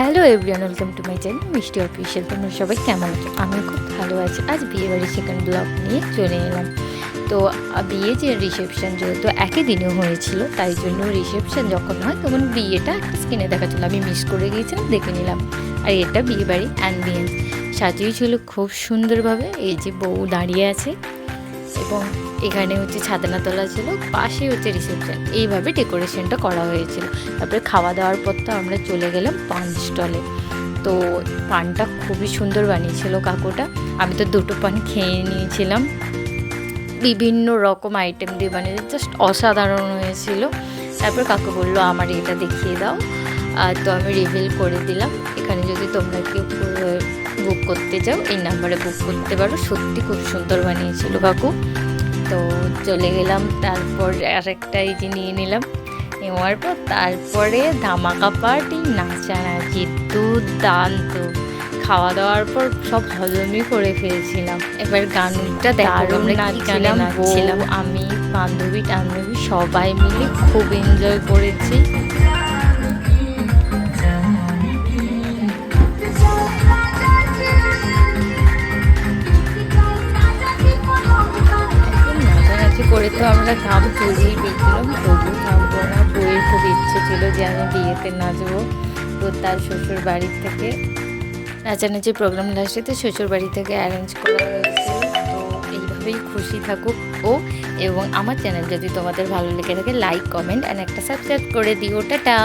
Hello everyone, welcome to my channel মিষ্টি official. তোমরা সবাই কেমন আছো? আমি খুব ভালো আছি। আজ বিয়েবাড়ির সেকেন্ড ব্লগ নিয়ে চলে এলাম। তো বিয়ে যে রিসেপশন যেহেতু একই দিনে হয়েছিল, তাই জন্য রিসেপশন যখন হয় তখন বিয়েটা একটা স্ক্রিনে দেখাচ্ছিলো, আমি মিস করে গিয়েছিলাম, দেখে নিলাম। আর এটা বিয়েবাড়ি অ্যাম্বিয়েন্স সাজিয়েছিল খুব সুন্দরভাবে। এই যে বউ দাঁড়িয়ে আছে এবং এখানে হচ্ছে ছাদনা তোলা ছিল, পাশে হচ্ছে রিসেপশন, এইভাবে ডেকোরেশনটা করা হয়েছিল। তারপরে খাওয়া দাওয়ার পর তো আমরা চলে গেলাম পান স্টলে। তো পানটা খুবই সুন্দর বানিয়েছিল কাকুটা। আমি তো দুটো পান খেয়ে নিয়েছিলাম। বিভিন্ন রকম আইটেম দিয়ে বানিয়েছে, জাস্ট অসাধারণ হয়েছিল। তারপর কাকু বললো আমার এটা দেখিয়ে দাও। তো আমি রিভিল করে দিলাম। এখানে যদি তোমরা কেউ বুক করতে চাও এই নাম্বারে বুক করতে পারো। সত্যি খুব সুন্দর বানিয়েছিল কাকু। তো চলে গেলাম, তারপর আরেকটা এই যে নিয়ে নিলাম। নেওয়ার পর তারপরে ধামাকা পার্টি, নাচানাচি দুর্দান্ত। খাওয়া দাওয়ার পর সব হজমই করে ফেলছিলাম। এবার গানটা দারুণ নাচছিলাম, আমি বান্ধবী সবাই মিলে খুব এনজয় করেছি। করে তো আমরা গান চলিয়ে গেছিলাম, তবু থামবো না। বইয়ের খুব ইচ্ছে ছিল যে আমি বিয়েতে নাচবো। তো তার শ্বশুর বাড়ি থেকে নাচানাচির প্রোগ্রাম লাস্টেতে শ্বশুর বাড়ি থেকে অ্যারেঞ্জ করা হয়েছিল। তো এইভাবেই খুশি থাকুক ও। এবং আমার চ্যানেল যদি তোমাদের ভালো লেগে থাকে, লাইক, কমেন্ট অ্যান্ড একটা সাবস্ক্রাইব করে দিও। টাটা।